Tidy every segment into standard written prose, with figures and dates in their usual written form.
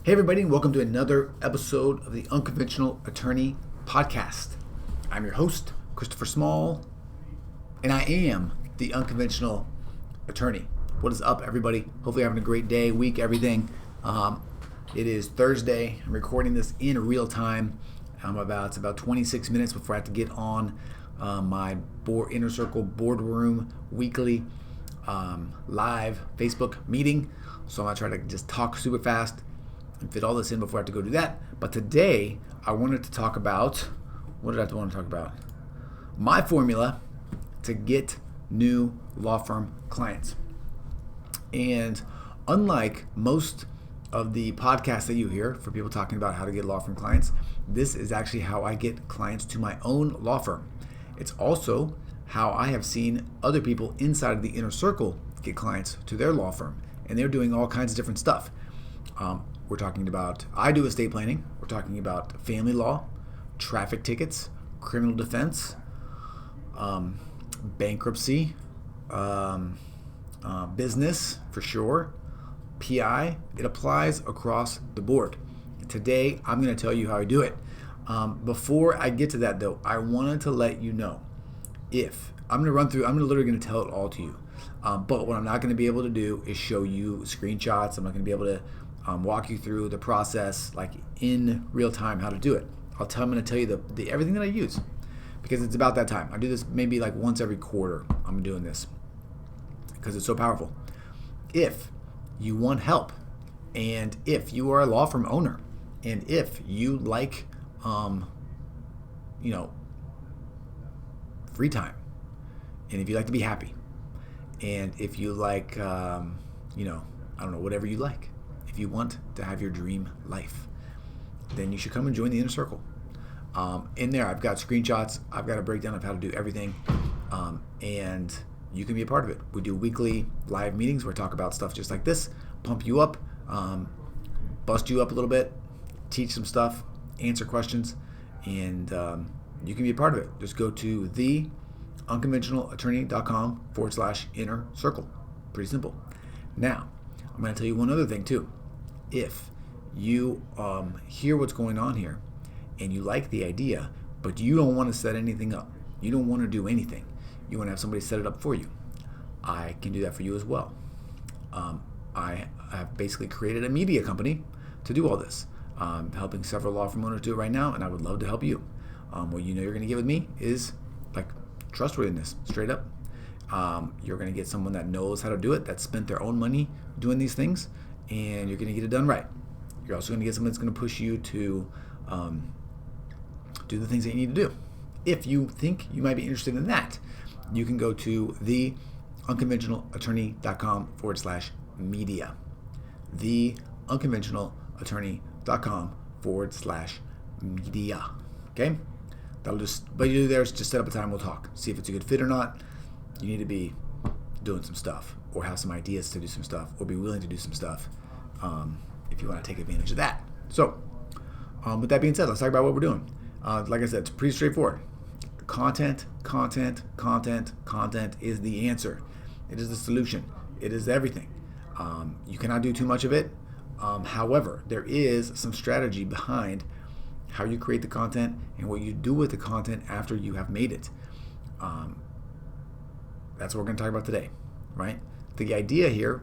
Hey everybody, and welcome to another episode of the Unconventional Attorney Podcast. I'm your host, Christopher Small, and I am the Unconventional Attorney. What is up, everybody? Hopefully you're having a great day, week, everything. It is Thursday. I'm recording this in real time. It's about 26 minutes before I have to get on my Inner Circle Boardroom weekly live Facebook meeting. So I'm going to try to just talk super fast and fit all this in before I have to go do that. But today, I wanted to talk about, what did I want to talk about? My formula to get new law firm clients. And unlike most of the podcasts that you hear for people talking about how to get law firm clients, this is actually how I get clients to my own law firm. It's also how I have seen other people inside of the inner circle get clients to their law firm. And they're doing all kinds of different stuff. We're talking about, I do estate planning. We're talking about family law, traffic tickets, criminal defense, bankruptcy, business for sure, PI. It applies across the board. Today, I'm going to tell you how I do it. Before I get to that though, I wanted to let you know I'm literally going to tell it all to you. But what I'm not going to be able to do is show you screenshots. I'm not going to be able to walk you through the process like in real time how to do it. I'm going to tell you the everything that I use because it's about that time. I do this maybe like once every quarter. I'm doing this because it's so powerful. If you want help, and if you are a law firm owner, and if you like, free time, and if you like to be happy, and if you like, whatever you like. If you want to have your dream life, then you should come and join the Inner Circle. In there, I've got screenshots. I've got a breakdown of how to do everything, and you can be a part of it. We do weekly live meetings where I talk about stuff just like this, pump you up, bust you up a little bit, teach some stuff, answer questions, and you can be a part of it. Just go to theunconventionalattorney.com/inner circle. Pretty simple. Now, I'm going to tell you one other thing too. If you hear what's going on here and you like the idea, but you don't want to set anything up, you don't want to do anything, you want to have somebody set it up for you, I can do that for you as well. I have basically created a media company to do all this. I'm helping several law firm owners do it right now, and I would love to help you. What you know you're going to get with me is like trustworthiness, straight up. You're going to get someone that knows how to do it, that spent their own money doing these things, and you're going to get it done right. You're also going to get someone that's going to push you to do the things that you need to do. If you think you might be interested in that, you can go to theunconventionalattorney.com/media. theunconventionalattorney.com/media. Okay? But you do there is just set up a time, we'll talk. See if it's a good fit or not. You need to be doing some stuff or have some ideas to do some stuff or be willing to do some stuff if you want to take advantage of that. So, with that being said, let's talk about what we're doing. Like I said, it's pretty straightforward. Content is the answer. It is the solution. It is everything. You cannot do too much of it. However, there is some strategy behind how you create the content and what you do with the content after you have made it. That's what we're going to talk about today, right? The idea here,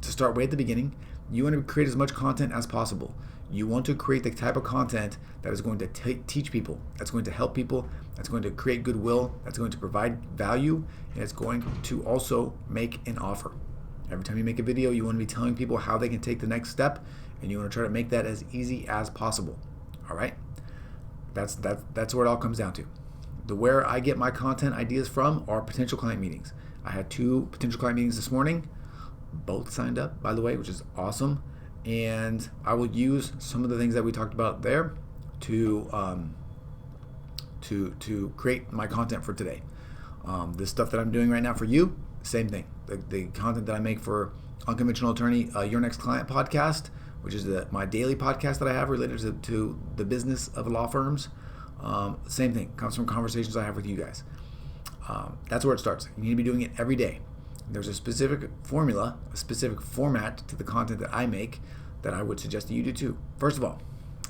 to start way at the beginning, you want to create as much content as possible. You want to create the type of content that is going to teach people, that's going to help people, that's going to create goodwill, that's going to provide value, and it's going to also make an offer. Every time you make a video, you want to be telling people how they can take the next step, and you want to try to make that as easy as possible. All right? That's where it all comes down to. Where I get my content ideas from are potential client meetings. I had 2 potential client meetings this morning, both signed up, by the way, which is awesome. And I will use some of the things that we talked about there to create my content for today. This stuff that I'm doing right now for you, same thing. The content that I make for Unconventional Attorney, Your Next Client podcast, which is my daily podcast that I have related to the business of law firms. Same thing, comes from conversations I have with you guys. That's where it starts. You need to be doing it every day. There's a specific formula, a specific format to the content that I make that I would suggest that you do too. First of all,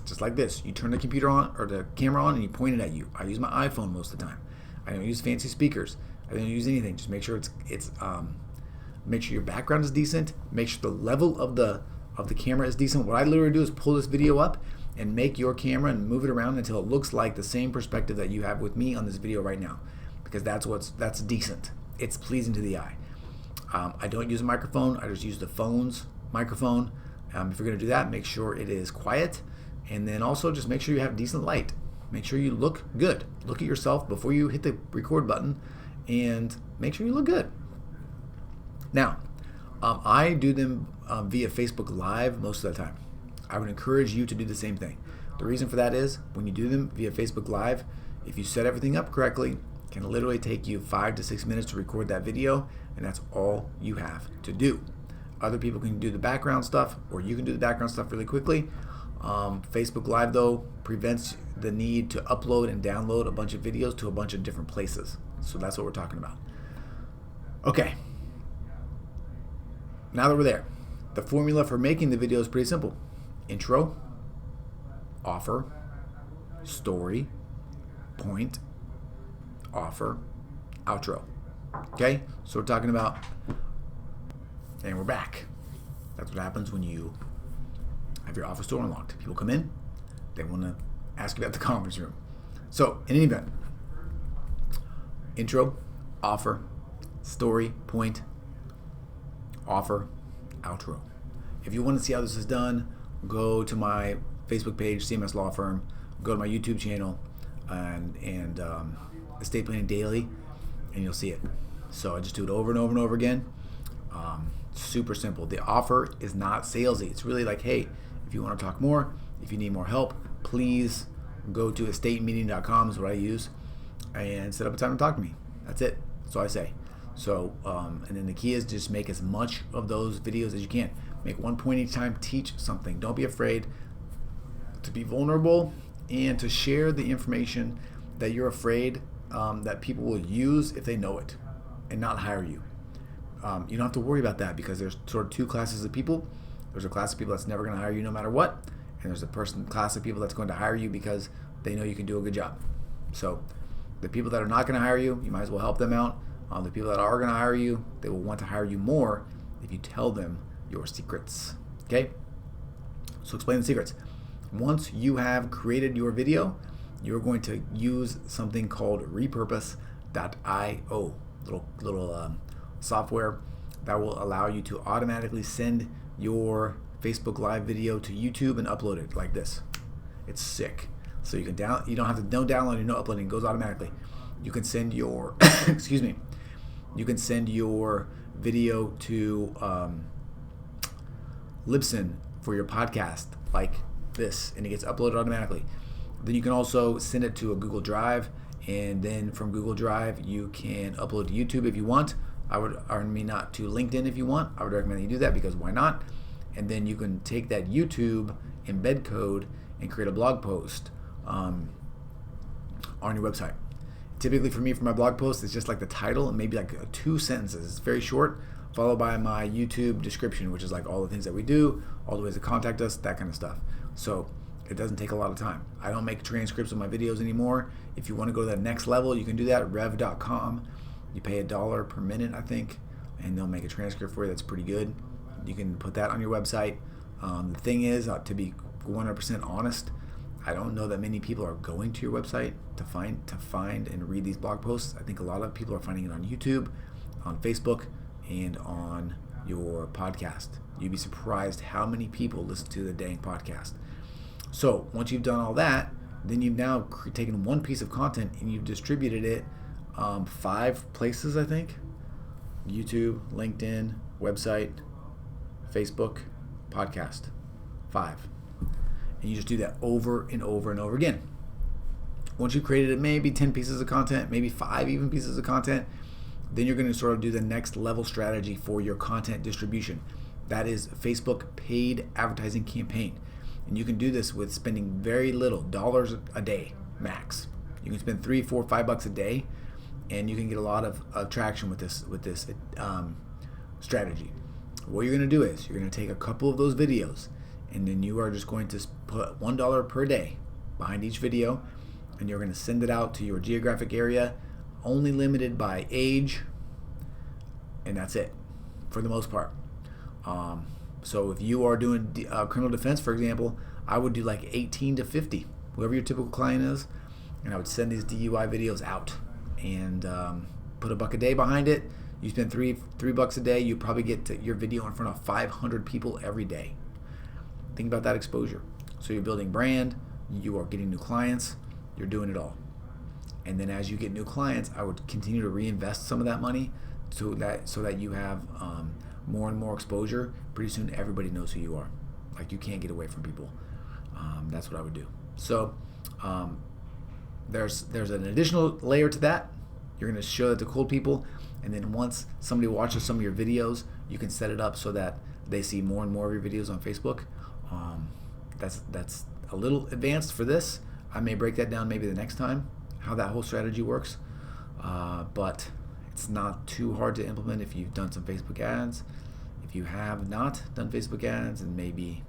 just like this, you turn the computer on or the camera on and you point it at you. I use my iPhone most of the time. I don't use fancy speakers. I don't use anything. Just make sure make sure your background is decent. Make sure the level of the camera is decent. What I literally do is pull this video up and make your camera and move it around until it looks like the same perspective that you have with me on this video right now, because that's decent. It's pleasing to the eye. I don't use a microphone. I just use the phone's microphone. If you're going to do that, make sure it is quiet, and then also just make sure you have decent light. Make sure you look good. Look at yourself before you hit the record button, and make sure you look good. Now, I do them via Facebook Live most of the time. I would encourage you to do the same thing. The reason for that is when you do them via Facebook Live, if you set everything up correctly, it can literally take you 5 to 6 minutes to record that video, and that's all you have to do. Other people can do the background stuff, or you can do the background stuff really quickly. Facebook Live, though, prevents the need to upload and download a bunch of videos to a bunch of different places. So that's what we're talking about. Okay. Now that we're there, the formula for making the video is pretty simple. Intro, offer, story, point, offer, outro. Okay? So we're talking about, and we're back. That's what happens when you have your office door unlocked. People come in, they want to ask you about the conference room. So, in any event, intro, offer, story, point, offer, outro. If you want to see how this is done, go to my Facebook page, CMS Law Firm, go to my YouTube channel, and Estate Planning Daily, and you'll see it. So I just do it over and over and over again. Super simple. The offer is not salesy. It's really like, hey, if you want to talk more, if you need more help, please go to estatemeeting.com is what I use, and set up a time to talk to me. That's it. That's all I say. So, and then the key is just make as much of those videos as you can. Make one point each time, teach something. Don't be afraid to be vulnerable and to share the information that you're afraid that people will use if they know it and not hire you. You don't have to worry about that, because there's sort of two classes of people. There's a class of people that's never going to hire you no matter what, and there's a class of people that's going to hire you because they know you can do a good job. So the people that are not going to hire you, you might as well help them out. The people that are going to hire you, they will want to hire you more if you tell them your secrets. Okay? So explain the secrets. Once you have created your video, you're going to use something called repurpose.io, little software that will allow you to automatically send your Facebook Live video to YouTube and upload it like this. It's sick. So you don't have to download, no uploading, it goes automatically. You can send your excuse me. You can send your video to Libsyn for your podcast like this, and it gets uploaded automatically. Then you can also send it to a Google Drive, and then from Google Drive you can upload to YouTube if you want. Not to LinkedIn if you want. I would recommend that you do that, because why not? And then you can take that YouTube embed code and create a blog post on your website. Typically for me, for my blog post, it's just like the title and maybe like 2 sentences. It's very short, followed by my YouTube description, which is like all the things that we do, all the ways to contact us, that kind of stuff. So it doesn't take a lot of time. I don't make transcripts of my videos anymore. If you want to go to that next level, you can do that at rev.com. You pay $1 per minute, I think, and they'll make a transcript for you that's pretty good. You can put that on your website. The thing is, to be 100% honest, I don't know that many people are going to your website to find and read these blog posts. I think a lot of people are finding it on YouTube, on Facebook, and on your podcast. You'd be surprised how many people listen to the dang podcast. So once you've done all that, then you've now taken one piece of content and you've distributed it 5 places, I think. YouTube, LinkedIn, website, Facebook, podcast. 5. And you just do that over and over and over again. Once you've created maybe 10 pieces of content, maybe 5 even pieces of content, then you're going to sort of do the next level strategy for your content distribution. That is Facebook paid advertising campaign. And you can do this with spending very little, dollars a day max. You can spend $3, $4, $5 a day, and you can get a lot of traction with this strategy. What you're going to do is you're going to take a couple of those videos and then you are just going to put $1 per day behind each video, and you're going to send it out to your geographic area, only limited by age, and that's it for the most part. So if you are doing criminal defense, for example, I would do like 18 to 50, whoever your typical client is, and I would send these DUI videos out and put $1 a day behind it. You spend $3 a day, you probably get your video in front of 500 people every day. Think about that exposure. So you're building brand, you are getting new clients, you're doing it all. And then as you get new clients, I would continue to reinvest some of that money so that you have more and more exposure. Pretty soon everybody knows who you are. Like, you can't get away from people. That's what I would do. So there's an additional layer to that. You're going to show that to cold people, and then once somebody watches some of your videos, you can set it up so that they see more and more of your videos on Facebook. That's a little advanced for this. I may break that down maybe the next time, how that whole strategy works. But it's not too hard to implement if you've done some Facebook ads. If you have not done Facebook ads and maybe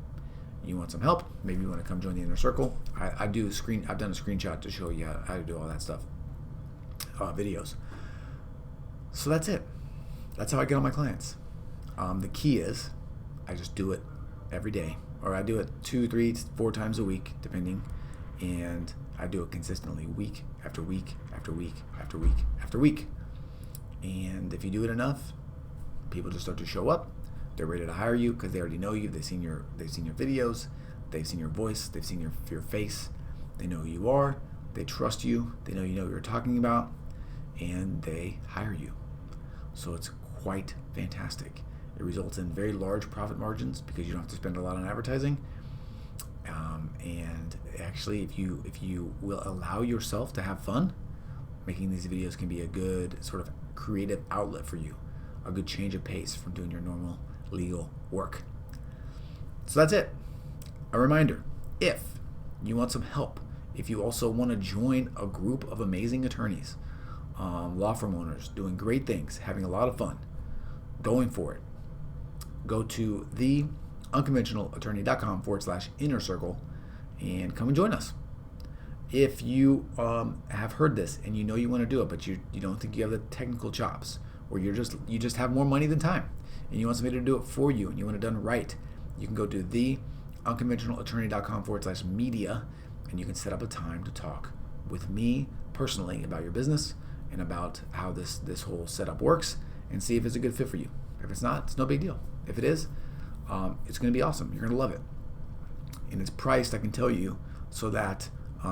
you want some help, maybe you want to come join the Inner Circle, I've done a screenshot to show you how to do all that stuff, videos. So that's it. That's how I get all my clients. The key is I just do it every day, or I do it 2, 3, 4 times a week, depending, and I do it consistently, week after week after week after week after week. And if you do it enough, people just start to show up. They're ready to hire you because they already know you. They've seen your videos, they've seen your voice, they've seen your face. They know who you are. They trust you. They know you know what you're talking about, and they hire you. So it's quite fantastic. It results in very large profit margins because you don't have to spend a lot on advertising. And actually, if you will allow yourself to have fun, making these videos can be a good sort of creative outlet for you, a good change of pace from doing your normal legal work. So that's it. A reminder, if you want some help, if you also want to join a group of amazing attorneys, law firm owners doing great things, having a lot of fun, going for it, go to theunconventionalattorney.com/inner circle and come and join us. If you have heard this and you know you want to do it, but you don't think you have the technical chops, or you just have more money than time, and you want somebody to do it for you, and you want it done right, you can go to theunconventionalattorney.com/media, and you can set up a time to talk with me personally about your business and about how this whole setup works, and see if it's a good fit for you. If it's not, it's no big deal. If it is, it's going to be awesome. You're going to love it. And it's priced, I can tell you, so that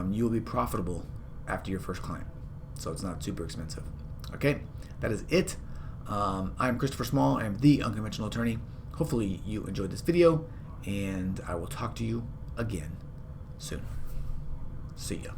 you will be profitable after your first client. So it's not super expensive. Okay, that is it. I'm Christopher Small. I am the Unconventional Attorney. Hopefully you enjoyed this video, and I will talk to you again soon. See ya.